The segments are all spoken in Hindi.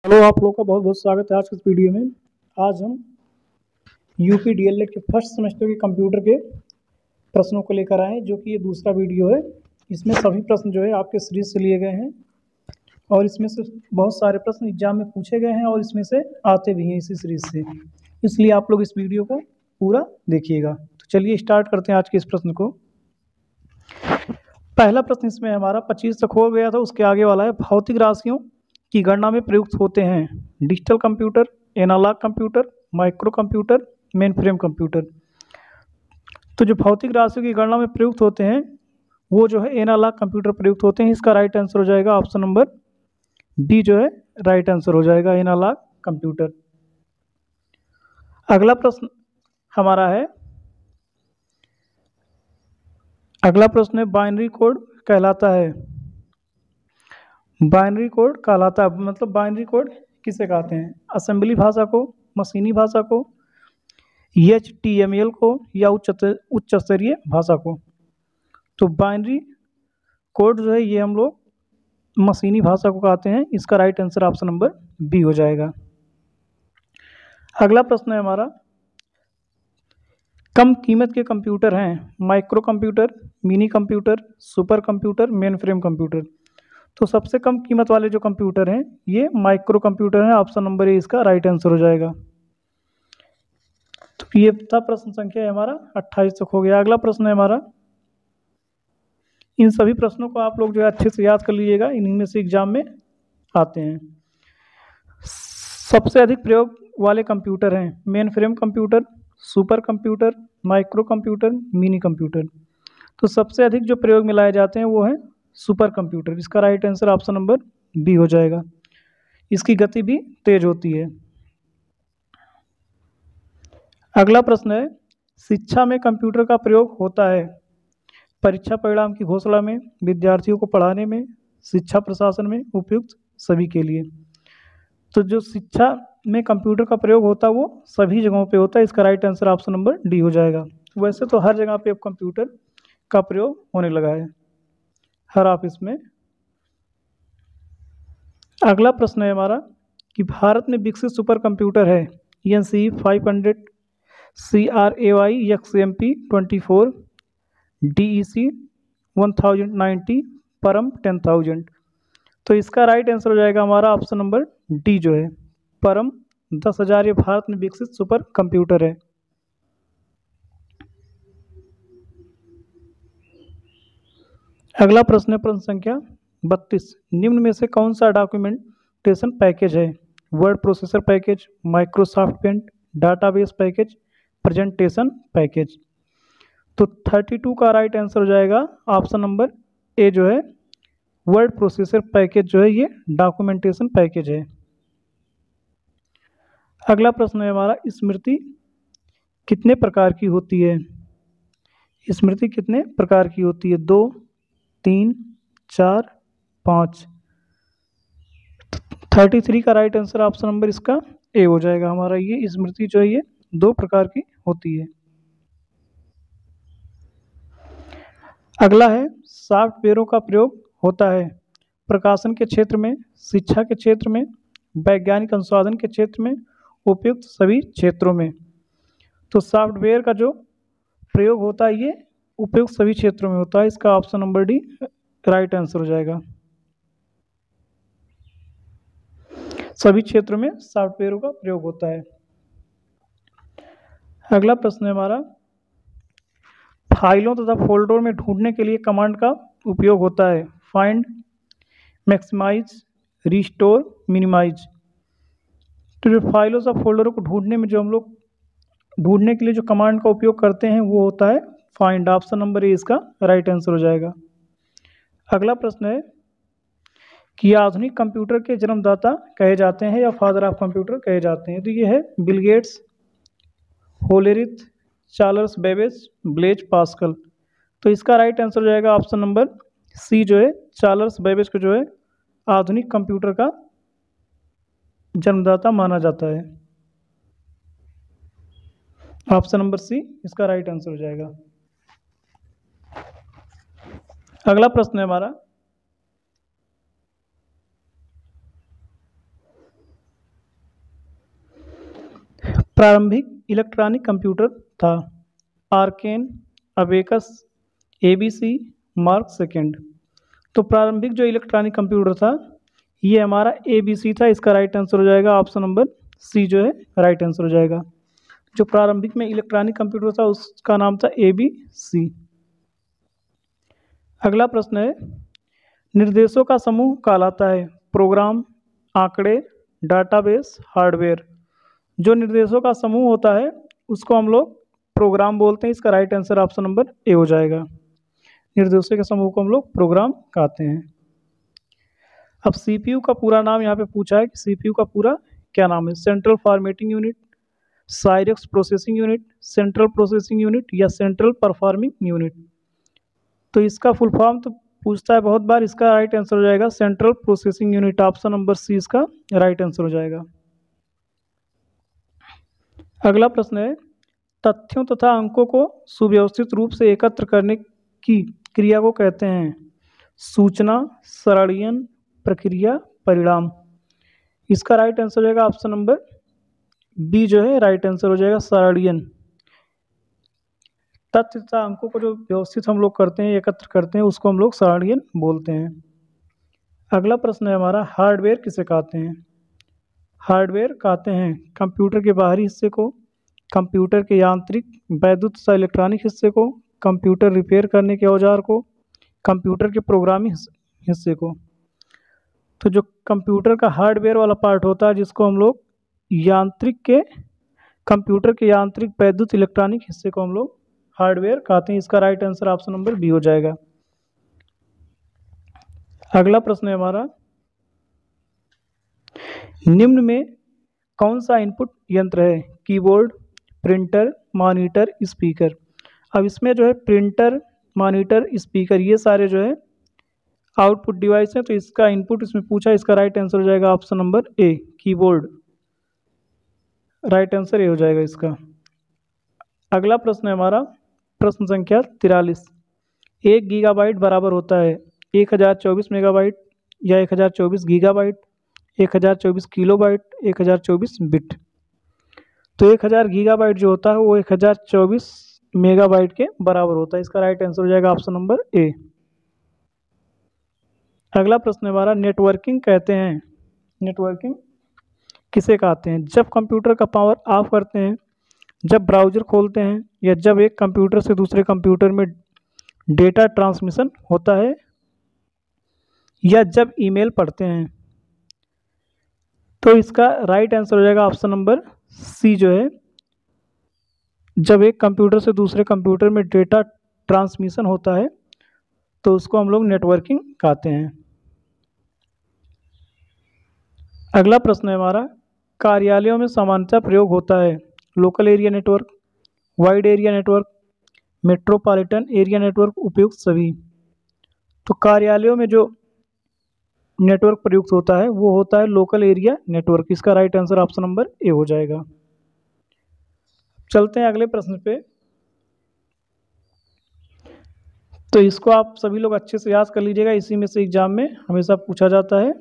हेलो, आप लोगों का बहुत बहुत स्वागत है आज की इस वीडियो में। आज हम यूपी डीएलएड के फर्स्ट सेमेस्टर के कंप्यूटर के प्रश्नों को लेकर आए हैं, जो कि ये दूसरा वीडियो है। इसमें सभी प्रश्न जो है आपके सीरीज से लिए गए हैं और इसमें से बहुत सारे प्रश्न एग्जाम में पूछे गए हैं और इसमें से आते भी हैं इसी सीरीज से। इसलिए आप लोग इस वीडियो को पूरा देखिएगा। तो चलिए स्टार्ट करते हैं आज के इस प्रश्न को। पहला प्रश्न इसमें हमारा 25 तक हो गया था, उसके आगे वाला है भौतिक राशियों की गणना में प्रयुक्त होते हैं digital computer, analogue computer, micro computer, mainframe computer. तो जो भौतिक राशियों की गणना में प्रयुक्त होते हैं वो जो है एनालॉग कंप्यूटर प्रयुक्त होते हैं। इसका राइट आंसर हो जाएगा ऑप्शन नंबर बी, जो है राइट आंसर हो जाएगा एनालॉग कंप्यूटर। अगला प्रश्न हमारा है बाइनरी कोड कहलाता है। बाइनरी कोड कहलाता है मतलब बाइनरी कोड किसे कहते हैं? असेंबली भाषा को, मशीनी भाषा को, HTML को या उच्च स्तरीय भाषा को। तो बाइनरी कोड जो है ये हम लोग मशीनी भाषा को कहते हैं। इसका right answer option number B हो जाएगा। अगला प्रश्न है हमारा कम कीमत के कंप्यूटर हैं micro computer, mini computer, super computer, mainframe computer. तो सबसे कम कीमत वाले जो कंप्यूटर हैं ये माइक्रो कंप्यूटर हैं। ऑप्शन नंबर ए इसका राइट आंसर हो जाएगा। तो ये था प्रश्न संख्या है हमारा 28 तक हो गया। अगला प्रश्न है हमारा, इन सभी प्रश्नों को आप लोग जो है अच्छे से याद कर लीजिएगा, इन्हीं में से एग्जाम में आते हैं। सबसे अधिक प्रयोग वाले कंप्यूटर हैं main frame computer, super computer, micro computer, mini computer. तो सबसे अधिक जो प्रयोग में लाए जाते हैं वो है सुपर कंप्यूटर। इसका right answer option number B हो जाएगा। इसकी गति भी तेज होती है। अगला प्रश्न है शिक्षा में कंप्यूटर का प्रयोग होता है परीक्षा परिणाम की घोषणा में, विद्यार्थियों को पढ़ाने में, शिक्षा प्रशासन में, उपयुक्त सभी के लिए। तो जो शिक्षा में कंप्यूटर का प्रयोग होता है वो सभी जगहों पे होता है। इसका right answer option number D हो जाएगा। वैसे तो हर जगह पे अब कंप्यूटर का प्रयोग होने लगा है, हर ऑफिस में। अगला प्रश्न है हमारा कि भारत में विकसित सुपर कंप्यूटर है ENC 500, CRAY XMP 24, DEC 1090, परम 10,000। तो इसका राइट आंसर हो जाएगा हमारा ऑप्शन नंबर डी, जो है परम 10,000। ये भारत में विकसित सुपर कंप्यूटर है। अगला प्रश्न है प्रश्न संख्या 32, निम्न में से कौन सा डॉक्यूमेंटेशन पैकेज है? Word processor package, Microsoft Paint, database package, presentation package. तो 32 का राइट आंसर हो जाएगा ऑप्शन नंबर ए, जो है वर्ड प्रोसेसर पैकेज जो है ये डॉक्यूमेंटेशन पैकेज है। अगला प्रश्न है हमारा स्मृति कितने प्रकार की होती है? स्मृति कितने प्रकार की होती है? 2, 3, 4, 5। 33 का राइट आंसर ऑप्शन नंबर इसका ए हो जाएगा हमारा। ये स्मृति जो है ये 2 प्रकार की होती है। अगला है सॉफ्टवेयरों का प्रयोग होता है प्रकाशन के क्षेत्र में, शिक्षा के क्षेत्र में, वैज्ञानिक अनुसंधान के क्षेत्र में, उपयुक्त सभी क्षेत्रों में। तो सॉफ्टवेयर का जो प्रयोग होता है ये उपयुक्त सभी क्षेत्रों में होता है। इसका option number D right answer हो जाएगा। सभी क्षेत्रों में सॉफ्टवेयरों का प्रयोग होता है। अगला प्रश्न है हमारा फाइलों तथा फोल्डरों में ढूंढने के लिए कमांड का उपयोग होता है फाइंड, मैक्सिमाइज, रिस्टोर, मिनिमाइज। तो जो फाइलों तथा फोल्डरों को ढूंढने में जो हम लोग ढूंढने के लिए जो कमांड का उपयोग करते हैं वो होता है फाइंड। ऑप्शन नंबर ए इसका राइट आंसर हो जाएगा। अगला प्रश्न है कि आधुनिक कंप्यूटर के जन्मदाता कहे जाते हैं या फादर ऑफ कंप्यूटर कहे जाते हैं? तो ये है Bill Gates, Hollerith, Charles Babbage, Blaise Pascal. तो इसका राइट आंसर हो जाएगा ऑप्शन नंबर सी, जो है चार्ल्स बेबेज को जो है आधुनिक कंप्यूटर का जन्मदाता माना जाता है। ऑप्शन नंबर सी इसका राइट आंसर हो जाएगा। अगला प्रश्न है हमारा प्रारंभिक इलेक्ट्रॉनिक कंप्यूटर था? Arcane, abacus, ABC, mark second. तो प्रारंभिक जो इलेक्ट्रॉनिक कंप्यूटर था ये हमारा एबीसी था। इसका राइट आंसर हो जाएगा ऑप्शन नंबर सी जो है राइट आंसर हो जाएगा। जो प्रारंभिक में इलेक्ट्रॉनिक कंप्यूटर था उसका नाम था एबीसी। अगला प्रश्न है, निर्देशों का समूह कहलाता है? प्रोग्राम, आंकड़े, डाटाबेस, हार्डवेयर। जो निर्देशों का समूह होता है उसको हम लोग प्रोग्राम बोलते हैं। इसका right answer option number A हो जाएगा। निर्देशों के समूह को हम लोग प्रोग्राम कहते हैं। अब सीपीयू का पूरा नाम यहाँ पे पूछा है कि सीपीयू का पूरा क्या नाम है? सेंट्रल फॉर्मेटिंग यूनिट, साइरेक्स processing unit, central processing unit या सेंट्रल परफॉर्मिंग यूनिट। तो इसका फुल फॉर्म तो पूछता है बहुत बार। इसका राइट आंसर हो जाएगा central processing unit. Option number C इसका राइट आंसर हो जाएगा। अगला प्रश्न है, तथ्यों तथा अंकों को सुव्यवस्थित रूप से एकत्र करने की क्रिया को कहते हैं? सूचना, सरलीकरण, प्रक्रिया, परिणाम। इसका राइट आंसर हो जाएगा ऑप्शन नंबर बी जो है राइट आंसर हो जाएगा, सरलीकरण। तथ्य तथा अंकों को जो व्यवस्थित हम लोग करते हैं, एकत्र करते हैं, उसको हम लोग सरलीकरण बोलते हैं। अगला प्रश्न है हमारा, हार्डवेयर किसे कहते हैं? हार्डवेयर कहते हैं कंप्यूटर के बाहरी हिस्से को, कंप्यूटर के यांत्रिक, वैद्युत तथा इलेक्ट्रॉनिक हिस्से को, कंप्यूटर रिपेयर करने के औजार को, कंप्यूटर के प्रोग्रामिंग हिस्से को। तो जो कंप्यूटर का हार्डवेयर वाला पार्ट होता है जिसको हम लोग यांत्रिक के, कंप्यूटर के यांत्रिक, वैद्युत, इलेक्ट्रॉनिक हिस्से को हम लोग हार्डवेयर कहते हैं। इसका right answer option number B हो जाएगा। अगला प्रश्न है हमारा, निम्न में कौन सा इनपुट यंत्र है? Keyboard, printer, monitor, speaker. अब इसमें जो है प्रिंटर, मॉनिटर, स्पीकर ये सारे जो है आउटपुट डिवाइस है। तो इसका इनपुट इसमें पूछा है। इसका राइट आंसर हो जाएगा option number A, keyboard. Right answer A हो जाएगा इसका। अगला प्रश्न है हमारा, प्रश्न संख्या 43। 1 गीगाबाइट बराबर होता है 1024 मेगाबाइट या 1024 गीगाबाइट, 1024 किलोबाइट, 1024 बिट। तो 1000 गीगाबाइट जो होता है वो 1024 मेगाबाइट के बराबर होता है। इसका राइट आंसर हो जाएगा ऑप्शन नंबर ए। अगला प्रश्न हमारा, नेटवर्किंग कहते हैं, नेटवर्किंग किसे कहते हैं? जब कंप्यूटर का पावर ऑफ करते हैं, जब ब्राउज़र खोलते हैं, या जब एक कंप्यूटर से दूसरे कंप्यूटर में डेटा ट्रांसमिशन होता है, या जब ईमेल पढ़ते हैं। तो इसका राइट आंसर हो जाएगा ऑप्शन नंबर सी जो है, जब एक कंप्यूटर से दूसरे कंप्यूटर में डेटा ट्रांसमिशन होता है तो उसको हम लोग नेटवर्किंग कहते हैं। अगला प्रश्न है हमारा, कार्यालयों में सामान्यतः प्रयोग होता है local area network, wide area network, metropolitan area network, उपयुक्त सभी। तो कार्यालयों में जो नेटवर्क प्रयुक्त होता है वो होता है लोकल एरिया नेटवर्क। इसका right answer option number A हो जाएगा। चलते हैं अगले प्रश्न पे। तो इसको आप सभी लोग अच्छे से याद कर लीजिएगा, इसी में से एग्जाम में हमेशा पूछा जाता है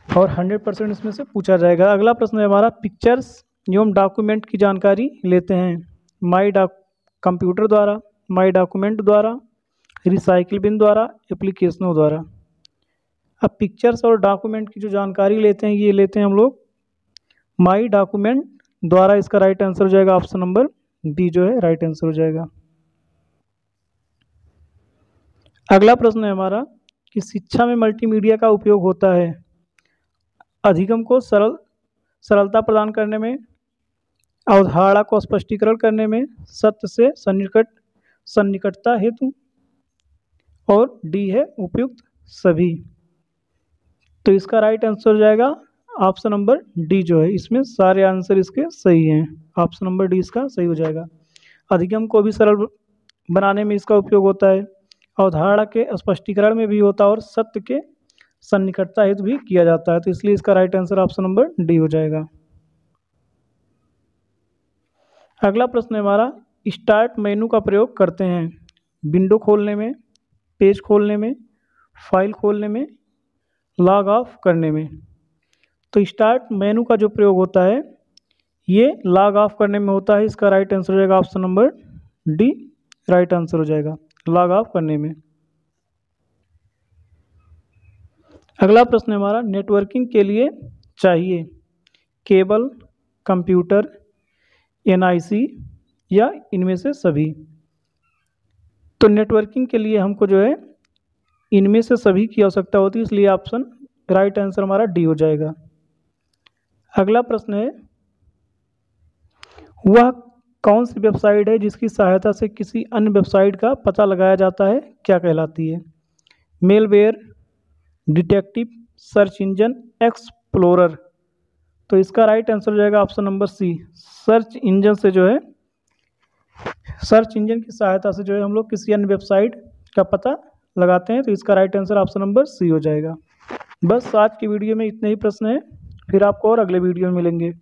और 100% इसमें से पूछा जाएगा। अगला प्रश्न है हमारा, पिक्चर्स एवं डॉक्यूमेंट की जानकारी लेते हैं माई कंप्यूटर द्वारा, माई डॉक्यूमेंट द्वारा, रिसाइकिल बिन द्वारा, एप्लीकेशनों द्वारा। अब पिक्चर्स और डॉक्यूमेंट की जो जानकारी लेते हैं ये लेते हैं हम लोग माई डॉक्यूमेंट द्वारा। इसका राइट आंसर हो जाएगा ऑप्शन नंबर बी जो है राइट आंसर हो जाएगा। अगला प्रश्न है हमारा कि शिक्षा में मल्टीमीडिया का उपयोग होता है अधिगम को सरलता प्रदान करने में, अवधारणा को स्पष्टीकरण करने में, सत्य से सन्निकटता हेतु, और डी है उपयुक्त सभी। तो इसका राइट आंसर हो जाएगा ऑप्शन नंबर डी जो है। इसमें सारे आंसर इसके सही हैं। ऑप्शन नंबर डी इसका सही हो जाएगा। अधिगम को भी सरल बनाने में इसका उपयोग होता है, अवधारणा के स्पष्टीकरण में भी होता है, और सत्य के सन्निकटता हेतु भी किया जाता है। तो इसलिए इसका right answer option number D हो जाएगा। अगला प्रश्न है हमारा, स्टार्ट मेनू का प्रयोग करते हैं विंडो खोलने में, पेज खोलने में, फाइल खोलने में, लॉग ऑफ करने में। तो स्टार्ट मेनू का जो प्रयोग होता है ये लॉग ऑफ करने में होता है। इसका राइट आंसर हो जाएगा option number D, right answer हो जाएगा लॉग ऑफ करने में। अगला प्रश्न है हमारा, नेटवर्किंग के लिए चाहिए केबल, कंप्यूटर, एनआईसी या इनमें से सभी। तो नेटवर्किंग के लिए हमको जो है इनमें से सभी की आवश्यकता होती है, इसलिए ऑप्शन राइट आंसर हमारा डी हो जाएगा। अगला प्रश्न है, वह कौन सी वेबसाइट है जिसकी सहायता से किसी अन्य वेबसाइट का पता लगाया जाता है, क्या कहलाती है? Malware, detective, search engine, explorer. तो इसका राइट आंसर हो जाएगा option number C, search engine से जो है, सर्च इंजन की सहायता से जो है हम लोग किसी अन्य वेबसाइट का पता लगाते हैं। तो इसका right answer option number C हो जाएगा। बस आज की वीडियो में इतने ही प्रश्न हैं, फिर आपको और अगले वीडियो में मिलेंगे।